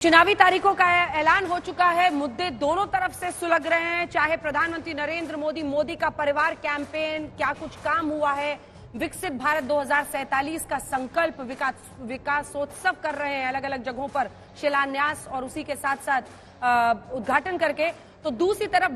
चुनावी तारीखों का ऐलान हो चुका है। मुद्दे दोनों तरफ से सुलग रहे हैं, चाहे प्रधानमंत्री नरेंद्र मोदी का परिवार कैंपेन, क्या कुछ काम हुआ है, विकसित भारत 2047 का संकल्प, विकासोत्सव कर रहे हैं अलग अलग जगहों पर शिलान्यास और उसी के साथ साथ उद्घाटन करके। तो दूसरी तरफ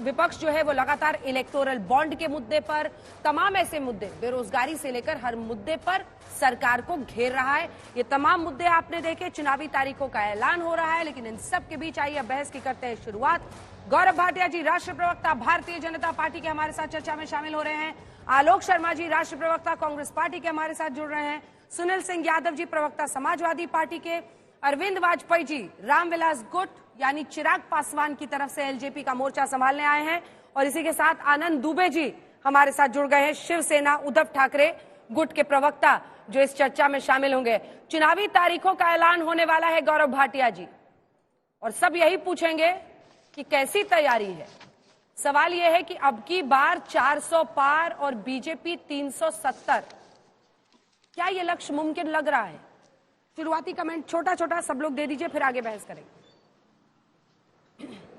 विपक्ष जो है वो लगातार इलेक्टोरल बॉन्ड के मुद्दे पर, तमाम ऐसे मुद्दे, बेरोजगारी से लेकर हर मुद्दे पर सरकार को घेर रहा है। ये तमाम मुद्दे आपने देखे, चुनावी तारीखों का ऐलान हो रहा है, लेकिन इन सब के बीच आइए बहस की करते हैं शुरुआत। गौरव भाटिया जी, राष्ट्रीय प्रवक्ता भारतीय जनता पार्टी के हमारे साथ चर्चा में शामिल हो रहे हैं। आलोक शर्मा जी, राष्ट्रीय प्रवक्ता कांग्रेस पार्टी के हमारे साथ जुड़ रहे हैं। सुनील सिंह यादव जी, प्रवक्ता समाजवादी पार्टी के। अरविंद वाजपेयी जी, रामविलास गुट यानी चिराग पासवान की तरफ से एलजेपी का मोर्चा संभालने आए हैं। और इसी के साथ आनंद दुबे जी हमारे साथ जुड़ गए हैं, शिवसेना उद्धव ठाकरे गुट के प्रवक्ता, जो इस चर्चा में शामिल होंगे। चुनावी तारीखों का ऐलान होने वाला है गौरव भाटिया जी, और सब यही पूछेंगे कि कैसी तैयारी है। सवाल यह है कि अब की बार 400 पार और बीजेपी 370, क्या यह लक्ष्य मुमकिन लग रहा है? शुरुआती कमेंट छोटा छोटा सब लोग दे दीजिए, फिर आगे बहस करेंगे।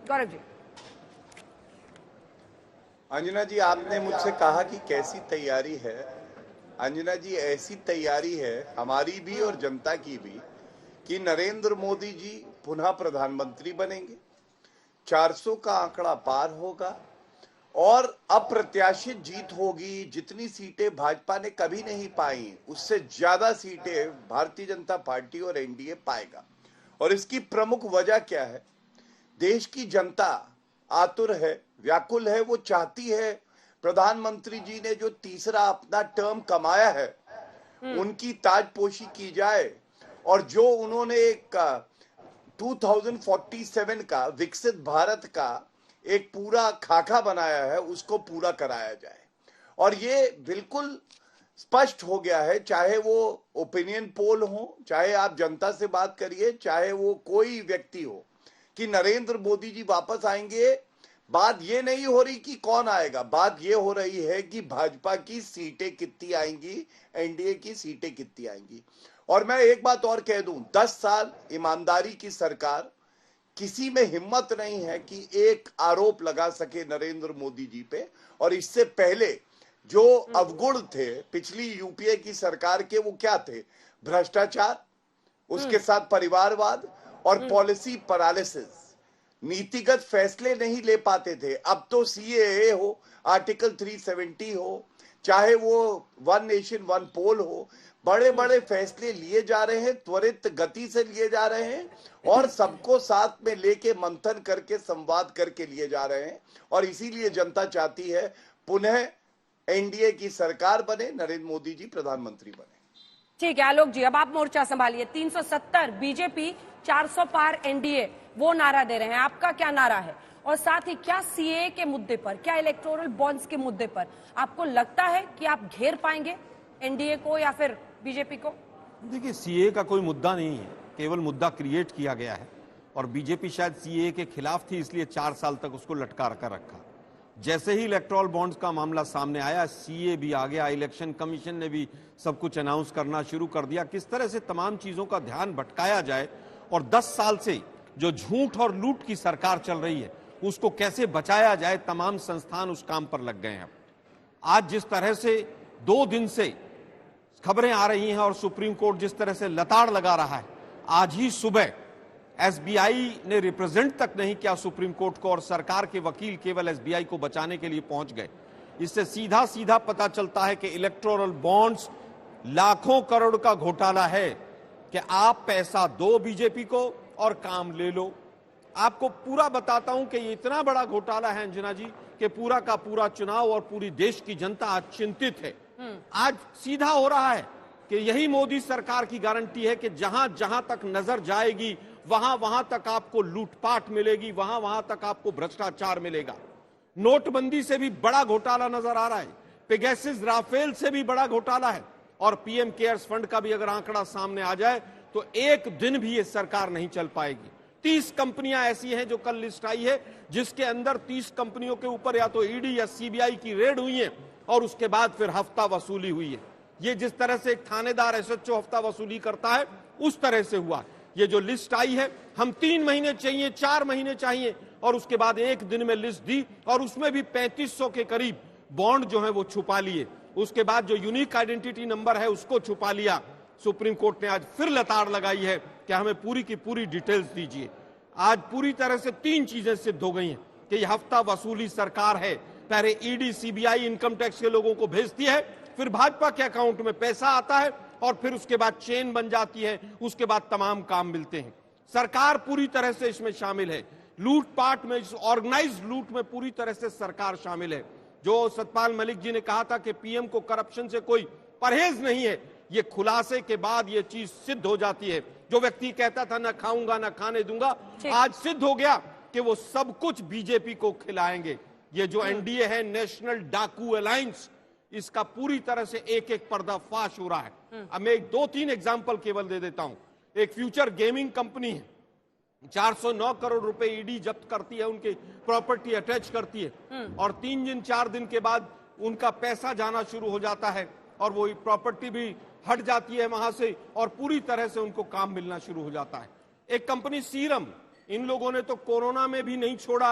गौरव जी। अंजना जी, आपने मुझसे कहा कि कैसी तैयारी है। अंजना जी, ऐसी तैयारी है हमारी भी और जनता की भी कि नरेंद्र मोदी जी पुनः प्रधानमंत्री बनेंगे, 400 का आंकड़ा पार होगा और अप्रत्याशित जीत होगी। जितनी सीटें भाजपा ने कभी नहीं पाई, उससे ज्यादा सीटें भारतीय जनता पार्टी और एनडीए पाएगा। और इसकी प्रमुख वजह क्या है? देश की जनता आतुर है, व्याकुल है, वो चाहती है प्रधानमंत्री जी ने जो तीसरा अपना टर्म कमाया है उनकी ताजपोशी की जाए, और जो उन्होंने एक 2047 का विकसित भारत का एक पूरा खाका बनाया है उसको पूरा कराया जाए। और ये बिल्कुल स्पष्ट हो गया है, चाहे वो ओपिनियन पोल हो, चाहे आप जनता से बात करिए, चाहे वो कोई व्यक्ति हो, कि नरेंद्र मोदी जी वापस आएंगे। बात ये नहीं हो रही कि कौन आएगा, बात ये हो रही है कि भाजपा की सीटें कितनी आएंगी, एनडीए की सीटें कितनी आएंगी। और मैं एक बात और कह दूं, 10 साल ईमानदारी की सरकार, किसी में हिम्मत नहीं है कि एक आरोप लगा सके नरेंद्र मोदी जी पे। और इससे पहले जो अवगुण थे पिछली यूपीए की सरकार के, वो क्या थे? भ्रष्टाचार, उसके साथ परिवारवाद और पॉलिसी पैरालिसिस, नीतिगत फैसले नहीं ले पाते थे। अब तो सीएए हो, आर्टिकल 370 हो, चाहे वो वन नेशन वन पोल हो, बड़े बड़े फैसले लिए जा रहे हैं, त्वरित गति से लिए जा रहे हैं और सबको साथ में लेके मंथन करके संवाद करके लिए जा रहे हैं। और इसीलिए जनता चाहती है पुनः एनडीए की सरकार बने, नरेंद्र मोदी जी प्रधानमंत्री बने। ठीक है आलोक जी, अब आप मोर्चा संभालिए। 370 बीजेपी, 400 पार एनडीए, वो नारा दे रहे हैं, आपका क्या नारा है? और साथ ही क्या सीए के मुद्दे पर, क्या इलेक्टोरल बॉन्ड्स के मुद्दे पर आपको लगता है कि आप घेर पाएंगे एनडीए को या फिर बीजेपी को? देखिए, सीए का कोई मुद्दा नहीं है, केवल मुद्दा क्रिएट किया गया है और बीजेपी शायद सीए के खिलाफ थी, इसलिए 4 साल तक उसको लटका कर रखा। जैसे ही इलेक्टोरल बॉन्ड्स का मामला सामने आया, सीए भी आ गया, इलेक्शन कमीशन ने भी सब कुछ अनाउंस करना शुरू कर दिया। किस तरह से तमाम चीजों का ध्यान भटकाया जाए और 10 साल से जो झूठ और लूट की सरकार चल रही है उसको कैसे बचाया जाए, तमाम संस्थान उस काम पर लग गए हैं। आज जिस तरह से 2 दिन से खबरें आ रही हैं और सुप्रीम कोर्ट जिस तरह से लताड़ लगा रहा है, आज ही सुबह एसबीआई ने रिप्रेजेंट तक नहीं किया सुप्रीम कोर्ट को और सरकार के वकील केवल एसबीआई को बचाने के लिए पहुंच गए। इससे सीधा सीधा पता चलता है कि इलेक्टोरल बॉन्ड्स लाखों करोड़ का घोटाला है कि आप पैसा दो बीजेपी को और काम ले लो। आपको पूरा बताता हूं कि ये इतना बड़ा घोटाला है अंजना जी कि पूरा का पूरा चुनाव और पूरी देश की जनता आज चिंतित है। आज सीधा हो रहा है कि यही मोदी सरकार की गारंटी है कि जहां जहां तक नजर जाएगी वहां वहां तक आपको लूटपाट मिलेगी, वहां वहां तक आपको भ्रष्टाचार मिलेगा। नोटबंदी से भी बड़ा घोटाला नजर आ रहा है, पेगासस राफेल से भी बड़ा घोटाला है और पीएम केयर्स फंड का भी अगर आंकड़ा सामने आ जाए तो एक दिन भी ये सरकार नहीं चल पाएगी। 30 कंपनियां ऐसी हैं जो कल लिस्ट आई है, जिसके अंदर 30 कंपनियों के ऊपर या तो ईडी या सीबीआई की रेड हुई है और उसके बाद फिर हफ्ता वसूली हुई है। ये जिस तरह से एक थानेदार एसएचओ हफ्ता वसूली करता है उस तरह से हुआ। ये जो लिस्ट आई है, हम 3 महीने चाहिए, 4 महीने चाहिए, और उसके बाद एक दिन में लिस्ट दी, और उसमें भी 3500 के करीब बॉन्ड जो है वो छुपा लिए। उसके बाद जो यूनिक आइडेंटिटी नंबर है उसको छुपा लिया। सुप्रीम कोर्ट ने आज फिर लताड़ लगाई है कि हमें पूरी की पूरी डिटेल्स दीजिए। आज पूरी तरह से 3 चीजें सिद्ध हो गई हैं कि यह हफ्ता वसूली सरकार है। पहले ईडी, सीबीआई, इनकम टैक्स के लोगों को भेजती है, फिर भाजपा के अकाउंट में पैसा आता है, और फिर उसके बाद चेन बन जाती है, उसके बाद तमाम काम मिलते हैं। सरकार पूरी तरह से इसमें शामिल है। लूटपाट में, ऑर्गेनाइज्ड लूट में पूरी तरह से सरकार शामिल है। जो सतपाल मलिक जी ने कहा था कि पीएम को करप्शन से कोई परहेज नहीं है, ये खुलासे के बाद ये चीज सिद्ध हो जाती है। जो व्यक्ति कहता था ना खाऊंगा ना खाने दूंगा, आज सिद्ध हो गया कि वो सब कुछ बीजेपी को खिलाएंगे। ये जो एनडीए है, नेशनल डाकू अलायंस, इसका पूरी तरह से एक एक पर्दाफाश हो रहा है। अब मैं 2-3 एग्जाम्पल केवल दे देता हूं। एक फ्यूचर गेमिंग कंपनी है, 409 करोड़ रुपए ईडी जब्त करती है, उनकी प्रॉपर्टी अटैच करती है, और 3 दिन 4 दिन के बाद उनका पैसा जाना शुरू हो जाता है, और वो प्रॉपर्टी भी हट जाती है वहां से, और पूरी तरह से उनको काम मिलना शुरू हो जाता है। एक कंपनी सीरम, इन लोगों ने तो कोरोना में भी नहीं छोड़ा।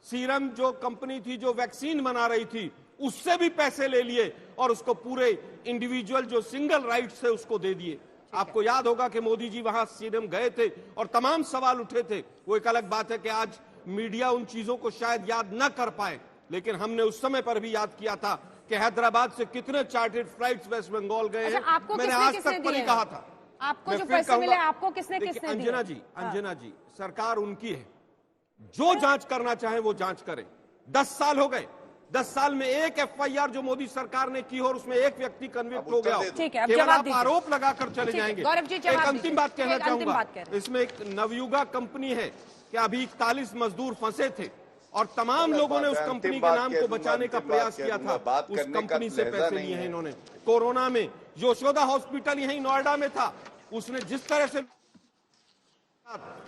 सीरम जो कंपनी थी, जो वैक्सीन बना रही थी, उससे भी पैसे ले लिए, और उसको पूरे इंडिविजुअल जो सिंगल राइट्स थे उसको दे दिए। आपको याद होगा कि मोदी जी वहां सीरम गए थे और तमाम सवाल उठे थे। वो एक अलग बात है कि आज मीडिया उन चीजों को शायद याद न कर पाए, लेकिन हमने उस समय पर भी याद किया था कि हैदराबाद से कितने चार्टर्ड फ्लाइट्स वेस्ट बंगाल गए हैं। मैंने आज तक पर ही कहा था, आपको जो पैसे मिले आपको किसने किसने दिए? अंजना जी, सरकार उनकी है, जो जांच करना चाहे वो जांच करे। 10 साल हो गए, 10 साल में एक एफआईआर जो मोदी सरकार ने की हो और उसमें एक व्यक्ति कन्विक्ट हो गया हो, केवल आप आरोप लगाकर चले जाएंगे। एक अंतिम बात कहना चाहूंगा, इसमें एक नवयुगा कंपनी है कि अभी 41 मजदूर फंसे थे, और तमाम लोगों ने उस कंपनी के नाम को बचाने का प्रयास किया था। उस कंपनी से पैसे लिए हैं इन्होंने। कोरोना में यशोदा हॉस्पिटल यहीं नोएडा में था, उसने जिस तरह से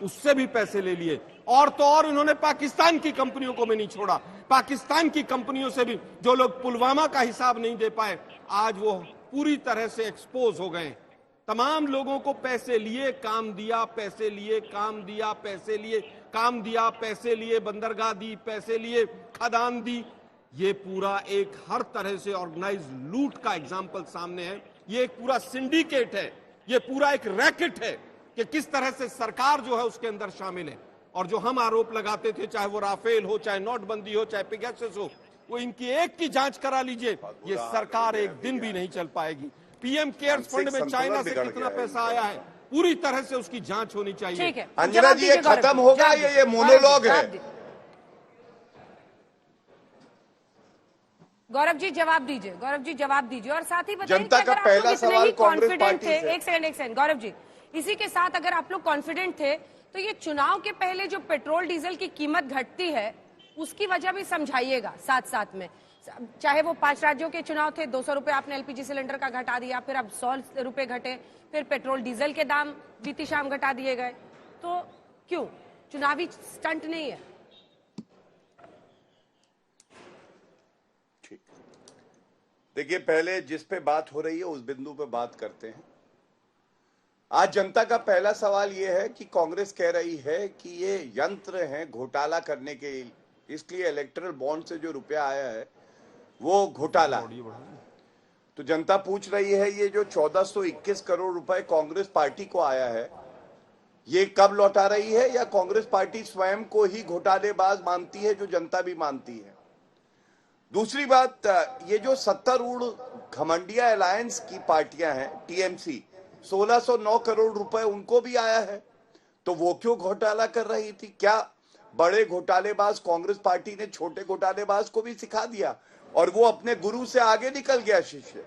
उससे भी पैसे ले लिए। और तो और इन्होंने पाकिस्तान की कंपनियों को भी नहीं छोड़ा। पाकिस्तान की कंपनियों से भी जो लोग पुलवामा का हिसाब नहीं दे पाए, आज वो पूरी तरह से एक्सपोज हो गए। तमाम लोगों को पैसे लिए, काम दिया, पैसे लिए, काम दिया, पैसे लिए, काम दिया, पैसे लिए, बंदरगाह दी, पैसे लिए, खदान दी। ये पूरा एक हर तरह से ऑर्गेनाइज्ड लूट का एग्जाम्पल सामने है। ये एक पूरा सिंडिकेट है, ये पूरा एक रैकेट है कि किस तरह से सरकार जो है उसके अंदर शामिल है। और जो हम आरोप लगाते थे, चाहे वो राफेल हो, चाहे नोटबंदी हो, चाहे पेगासस हो, वो इनकी एक की जांच करा लीजिए, ये सरकार एक दिन भी नहीं चल पाएगी। पीएम केयर्स फंड में चाइना से कितना पैसा आया है, पूरी तरह से उसकी जांच होनी चाहिए। अंजना जी, ये खत्म होगा, ये मोनोलॉग है। गौरव जी जवाब दीजिए, गौरव जी जवाब दीजिए, और साथ ही बताइए जनता का पहला सवाल कांग्रेस पार्टी से। एक सेकंड गौरव जी, इसी के साथ अगर आप लोग कॉन्फिडेंट थे तो ये चुनाव के पहले जो पेट्रोल डीजल की कीमत घटती है उसकी वजह भी समझाइएगा साथ साथ में। चाहे वो 5 राज्यों के चुनाव थे, 200 रुपए आपने एलपीजी सिलेंडर का घटा दिया, फिर अब 100 रुपए घटे, फिर पेट्रोल डीजल के दाम बीती शाम घटा दिए गए, तो क्यों? चुनावी स्टंट नहीं है? ठीक, देखिए, पहले जिस पे बात हो रही है उस बिंदु पे बात करते हैं। आज जनता का पहला सवाल यह है कि कांग्रेस कह रही है कि ये यंत्र हैं घोटाला करने के, इसलिए इलेक्टरल बॉन्ड से जो रुपया आया है वो घोटाला। तो जनता पूछ रही है, ये जो 1421 करोड़ रुपए कांग्रेस पार्टी को आया है, ये कब लौटा रही है, या कांग्रेस पार्टी स्वयं को ही घोटालेबाज मानती है, जो जनता भी मानती है? दूसरी बात, ये जो सत्तारूढ़ घमंडिया अलायंस की पार्टियां हैं, टीएमसी, 1609 करोड़ रुपए उनको भी आया है, तो वो क्यों घोटाला कर रही थी? क्या बड़े घोटालेबाज कांग्रेस पार्टी ने छोटे घोटालेबाज को भी सिखा दिया और वो अपने गुरु से आगे निकल गया शिष्य?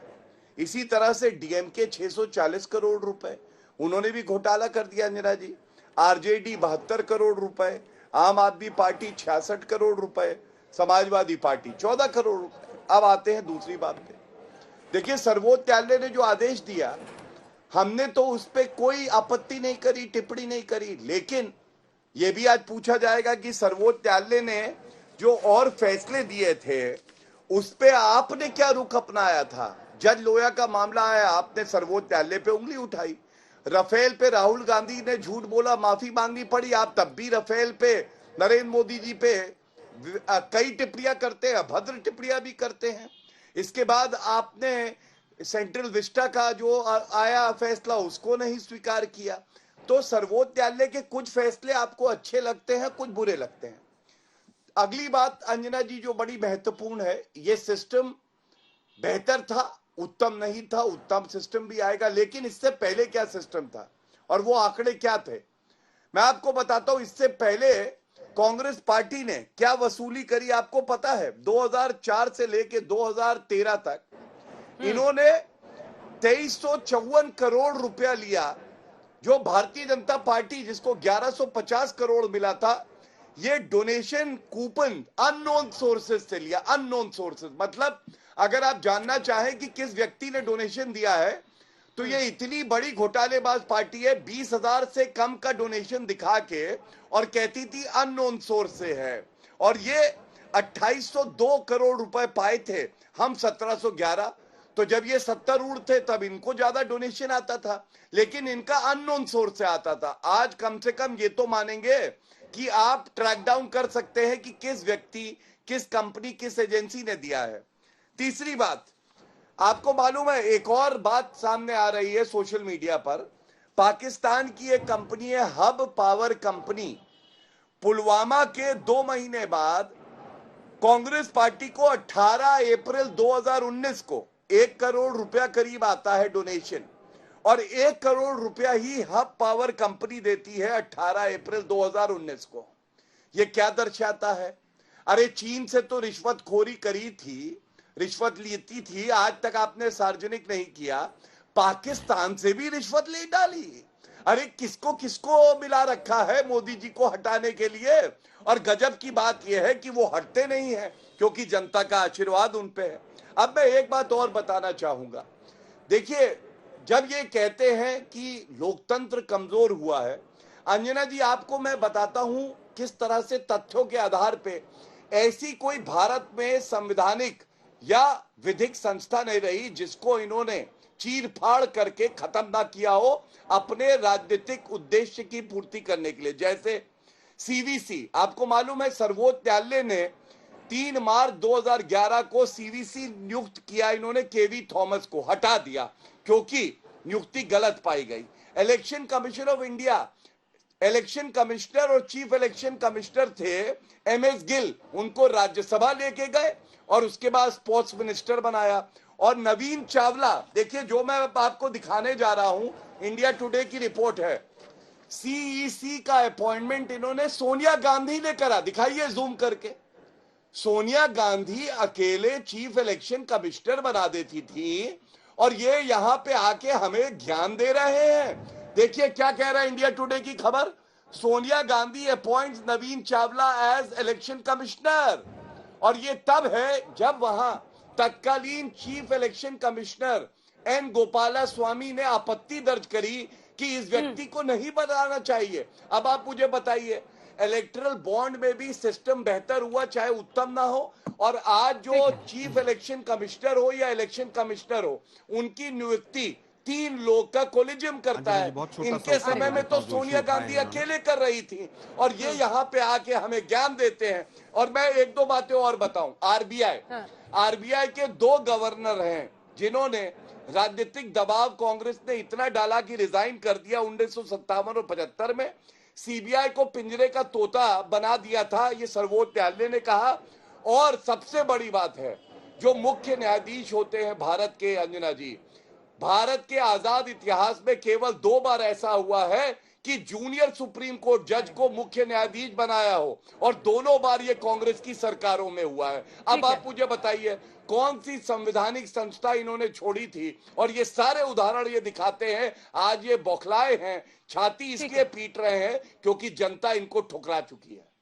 इसी तरह से डीएमके 640 करोड़ रुपए, उन्होंने भी घोटाला कर दिया अंजना जी। आरजेडी 72 करोड़ रुपए, आम आदमी पार्टी 66 करोड़ रुपए, समाजवादी पार्टी 14 करोड़ रुपए। अब आते हैं दूसरी बात पे। देखिए, सर्वोच्च न्यायालय ने जो आदेश दिया, हमने तो उस पर कोई आपत्ति नहीं करी, टिप्पणी नहीं करी, लेकिन यह भी आज पूछा जाएगा कि सर्वोच्च न्यायालय ने जो और फैसले दिए थे उस पे आपने क्या रुख अपनाया था? जज लोया का मामला आया, आपने सर्वोच्च न्यायालय पे उंगली उठाई। राफेल पे राहुल गांधी ने झूठ बोला, माफी मांगनी पड़ी। आप तब भी राफेल पे नरेंद्र मोदी जी पे कई टिप्पणियां करते हैं, अभद्र टिप्पणियां भी करते हैं। इसके बाद आपने सेंट्रल विस्टा का जो आया फैसला उसको नहीं स्वीकार किया। तो सर्वोच्च न्यायालय के कुछ फैसले आपको अच्छे लगते हैं, कुछ बुरे लगते हैं। अगली बात अंजना जी जो बड़ी महत्वपूर्ण है, ये सिस्टम बेहतर था, उत्तम नहीं था। उत्तम सिस्टम भी आएगा, लेकिन इससे पहले क्या सिस्टम था और वो आंकड़े क्या थे, मैं आपको बताता हूं। इससे पहले कांग्रेस पार्टी ने क्या वसूली करी आपको पता है? 2004 से लेके 2013 तक इन्होंने 2354 करोड़ रुपया लिया। जो भारतीय जनता पार्टी जिसको 1150 करोड़ मिला था, ये डोनेशन कूपन अननोन सोर्सेस से लिया। अननोन सोर्सेस मतलब अगर आप जानना चाहें कि किस व्यक्ति ने डोनेशन दिया है, तो ये इतनी बड़ी घोटालेबाज पार्टी है। 20,000 से कम का डोनेशन दिखा के और कहती थी अननोन सोर्स से है। और ये 2802 करोड़ रुपए पाए थे, हम 1711। तो जब ये 70 ऊर्ध थे तब इनको ज्यादा डोनेशन आता था, लेकिन इनका अननोन सोर्स से आता था। आज कम से कम ये तो मानेंगे कि आप ट्रैक डाउन कर सकते हैं कि किस व्यक्ति, किस कंपनी, किस एजेंसी ने दिया है। तीसरी बात, आपको मालूम है एक और बात सामने आ रही है सोशल मीडिया पर। पाकिस्तान की एक कंपनी है हब पावर कंपनी। पुलवामा के 2 महीने बाद कांग्रेस पार्टी को 18 अप्रैल 2019 को 1 करोड़ रुपया करीब आता है डोनेशन, और 1 करोड़ रुपया ही हब पावर कंपनी देती है 18 अप्रैल 2019 को। यह क्या दर्शाता है? अरे चीन से तो रिश्वतखोरी करी थी, रिश्वत लेती थी, आज तक आपने सार्वजनिक नहीं किया। पाकिस्तान से भी रिश्वत ले डाली। अरे किसको किसको मिला रखा है मोदी जी को हटाने के लिए। और गजब की बात यह है कि वो हटते नहीं है, क्योंकि जनता का आशीर्वाद उन पे है। अब मैं एक बात और बताना चाहूंगा। देखिए, जब ये कहते हैं कि लोकतंत्र कमजोर हुआ है, अंजना जी आपको मैं बताता हूं किस तरह से तथ्यों के आधार पे। ऐसी कोई भारत में संवैधानिक या विधिक संस्था नहीं रही जिसको इन्होंने चीर फाड़ करके खत्म ना किया हो अपने राजनीतिक उद्देश्य की पूर्ति करने के लिए। जैसे सीवीसी, आपको मालूम है सर्वोच्च न्यायालय ने 3 मार्च 2011 को सीवीसी नियुक्त किया, इन्होंने केवी थॉमस को हटा दिया क्योंकि नियुक्ति गलत पाई गई। Election commission of India, election commissioner और चीफ इलेक्शन कमिश्नर थे एमएस गिल, उनको राज्यसभा लेके गए और उसके बाद स्पोर्ट्स मिनिस्टर बनाया। और नवीन चावला, देखिए जो मैं आपको दिखाने जा रहा हूं, इंडिया टुडे की रिपोर्ट है, सीईसी का अपॉइंटमेंट इन्होंने सोनिया गांधी ने करा। दिखाइए जूम करके। सोनिया गांधी अकेले चीफ इलेक्शन कमिश्नर बना देती थी और ये यहां पे आके हमें ज्ञान दे रहे हैं। देखिए क्या कह रहा है इंडिया टुडे की खबर, Sonia Gandhi appoints Naveen Chawla as election commissioner. और ये तब है जब वहां तत्कालीन chief election commissioner N Gopalaswami ने आपत्ति दर्ज करी कि इस व्यक्ति को नहीं बनाना चाहिए। अब आप मुझे बताइए, इलेक्टरल बॉन्ड में भी सिस्टम बेहतर हुआ चाहे उत्तम ना हो, और आज जो चीफ इलेक्शन कमिश्नर हो या इलेक्शन कमिश्नर हो, उनकी नियुक्ति 3 लोग का कोलिजियम करता है। इनके समय में तो सोनिया गांधी अकेले कर रही थी और ये यहाँ पे आके हमें ज्ञान देते हैं। और मैं 1-2 बातें और बताऊं। आरबीआई के 2 गवर्नर हैं जिन्होंने राजनीतिक दबाव कांग्रेस ने इतना डाला कि रिजाइन कर दिया 1957 और 75 में। सीबीआई को पिंजरे का तोता बना दिया था, ये सर्वोच्च न्यायालय ने कहा। और सबसे बड़ी बात है, जो मुख्य न्यायाधीश होते हैं भारत के, अंजना जी, भारत के आजाद इतिहास में केवल 2 बार ऐसा हुआ है कि जूनियर सुप्रीम कोर्ट जज को मुख्य न्यायाधीश बनाया हो, और दोनों बार ये कांग्रेस की सरकारों में हुआ है। अब आप मुझे बताइए कौन सी संवैधानिक संस्था इन्होंने छोड़ी थी? और ये सारे उदाहरण ये दिखाते हैं, आज ये बौखलाए हैं, छाती इसलिए पीट रहे हैं क्योंकि जनता इनको ठुकरा चुकी है।